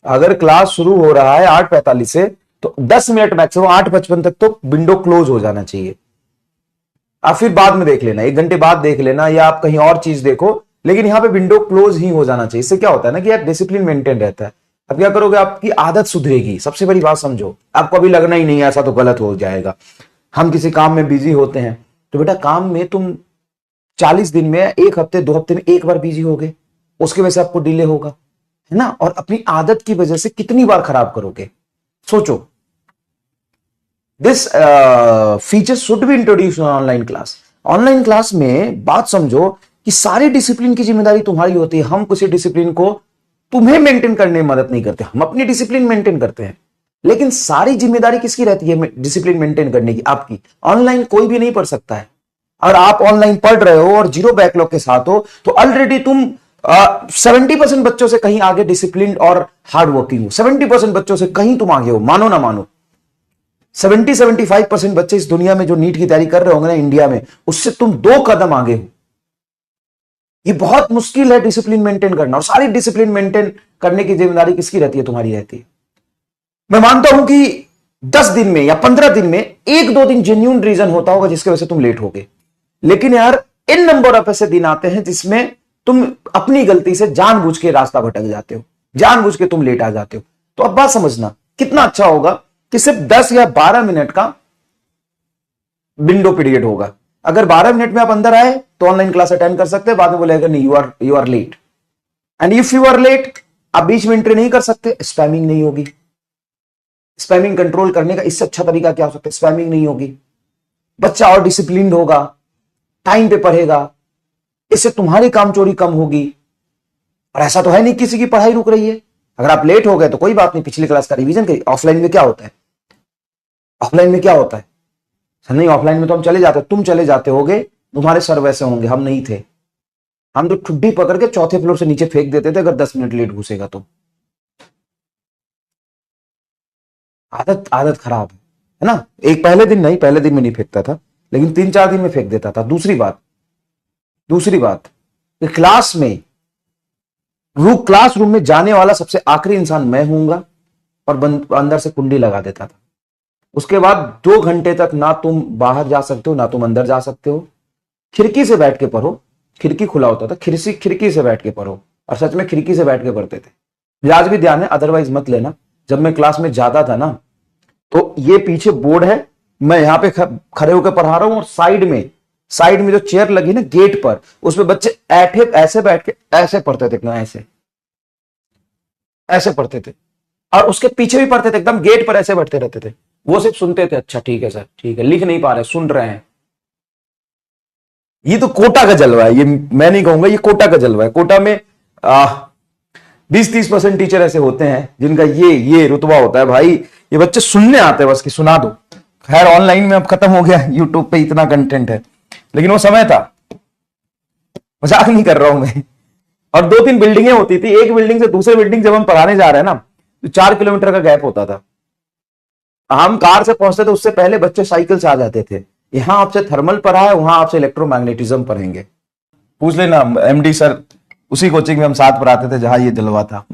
अगर क्लास शुरू हो रहा है 8:45 से, तो 10 मिनट मैक्सिमम 8:55 तक तो विंडो क्लोज हो जाना चाहिए। आप फिर बाद में देख लेना, 1 घंटे बाद देख लेना, या आप कहीं और चीज देखो, लेकिन यहां पे विंडो क्लोज ही हो जाना चाहिए। इससे क्या होता है ना कि यार डिसिप्लिन मेंटेन रहता है। अब क्या करोगे, आपकी आदत सुधरेगी। सबसे बड़ी बात समझो, आपको अभी लगना ही नहीं है ऐसा तो गलत हो जाएगा। हम किसी काम में बिजी होते हैं, तो बेटा काम में तुम 40 दिन में 1 हफ्ते 2 हफ्ते में एक बार बिजी होगे, उसकी वजह से आपको डिले होगा, है ना। और अपनी आदत की वजह से कितनी बार खराब करोगे, सोचो। This feature should be introduce online class. Online class में बात समझो कि सारी डिसिप्लिन की जिम्मेदारी तुम्हारी होती है। हम किसी डिसिप्लिन को तुम्हें मेंटेन करने में मदद नहीं करते, हम अपनी डिसिप्लिन मेंटेन करते हैं, लेकिन सारी जिम्मेदारी किसकी रहती है डिसिप्लिन मेंटेन करने की? आपकी। ऑनलाइन कोई भी नहीं पढ़ सकता है। अगर आप ऑनलाइन पढ़ रहे हो और 0 बैकलॉग के साथ हो, तो ऑलरेडी तुम 70% बच्चों से कहीं आगे डिसिप्लिन और हार्ड वर्किंग हो। 70% बच्चों से कहीं तुम आगे हो, मानो ना मानो। 70-75% बच्चे इस दुनिया में जो नीट की तैयारी कर रहे होंगे ना इंडिया में, उससे तुम 2 कदम आगे हो। ये बहुत मुश्किल है डिसिप्लिन मेंटेन करना, और सारी डिसिप्लिन मेंटेन करने की जिम्मेदारी किसकी रहती है? तुम्हारी रहती है। मैं मानता हूं कि 10 दिन में या 15 दिन में 1-2 दिन जेन्युइन रीजन होता होगा जिसकी वजह से तुम लेट हो गए, लेकिन यार इन नंबर ऑफ ऐसे दिन आते हैं जिसमें तुम अपनी गलती से जानबूझ के रास्ता भटक जाते हो, जानबूझ के तुम लेट आ जाते हो। तो अब बात समझना, कितना अच्छा होगा कि सिर्फ 10 या 12 मिनट का विंडो पीरियड होगा। अगर 12 मिनट में आप अंदर आए तो ऑनलाइन क्लास अटेंड कर सकते हैं, बाद में बोलेगा नहीं you are late. And if you are late, आप बीच में एंट्री नहीं कर सकते, स्पैमिंग नहीं होगी। स्पैमिंग कंट्रोल करने का इससे अच्छा तरीका क्या हो सकता है? स्पैमिंग नहीं होगी, बच्चा और डिसिप्लिन्ड होगा, टाइम पे पढ़ेगा, इससे तुम्हारी काम चोरी कम होगी। और ऐसा तो है नहीं किसी की पढ़ाई रुक रही है। अगर आप लेट हो गए तो कोई बात नहीं, पिछली क्लास का रिवीजन करिए। ऑफलाइन में क्या होता है? ऑफलाइन में क्या होता है? नहीं, ऑफलाइन में तो हम चले जाते, तुम चले जाते होगे, तुम्हारे सर वैसे होंगे, हम नहीं थे। हम तो ठुड्डी पकड़ के 4थे फ्लोर से नीचे फेंक देते थे अगर 10 मिनट लेट घुसेगा तो। आदत आदत खराब है ना। एक पहले दिन नहीं, पहले दिन में नहीं फेंकता था, लेकिन 3-4 दिन में फेंक देता था। दूसरी बात कि क्लास रूम में जाने वाला सबसे आखिरी इंसान मैं हूंगा, और अंदर से कुंडी लगा देता था। उसके बाद 2 घंटे तक ना तुम बाहर जा सकते हो ना तुम अंदर जा सकते हो। खिड़की से बैठ के पढ़ो, खिड़की खुला होता था, खिड़की से बैठ के पढ़ो। और सच में खिड़की से बैठ के पढ़ते थे। मुझे आज भी ध्यान है, अदरवाइज मत लेना। जब मैं क्लास में जाता था ना, तो ये पीछे बोर्ड है, मैं यहां पे खड़े होकर पढ़ा रहा हूं, और साइड में जो चेयर लगी ना गेट पर, उसमें बच्चे ऐसे बैठ के ऐसे पढ़ते थे, ऐसे पढ़ते थे। और उसके पीछे भी पढ़ते थे, एकदम गेट पर ऐसे बैठते रहते थे। वो सिर्फ सुनते थे, अच्छा ठीक है सर, ठीक है, लिख नहीं पा रहे, सुन रहे हैं। ये तो कोटा का जलवा है, ये मैं नहीं कहूंगा, ये कोटा का जलवा है। कोटा में 20-30% टीचर ऐसे होते हैं जिनका ये रुतबा होता है, भाई ये बच्चे सुनने आते हैं बस कि सुना दो। खैर ऑनलाइन में अब खत्म हो गया, यूट्यूब पे इतना कंटेंट है, लेकिन वो समय था, मजाक नहीं कर रहा हूं मैं। और 2-3 बिल्डिंगें होती थी, एक बिल्डिंग से दूसरे बिल्डिंग जब हम पढ़ाने जा रहे हैं ना, तो 4 किलोमीटर का गैप होता था। हम कार से पहुंचते थे, उससे पहले बच्चे साइकिल से आ जाते थे। यहां आपसे थर्मल पढ़ा है, वहां आपसे इलेक्ट्रोमैग्नेटिज्म पढ़ेंगे। पूछ लेना एमडी सर, उसी कोचिंग में हम साथ पढ़ाते थे जहां ये जलवा था।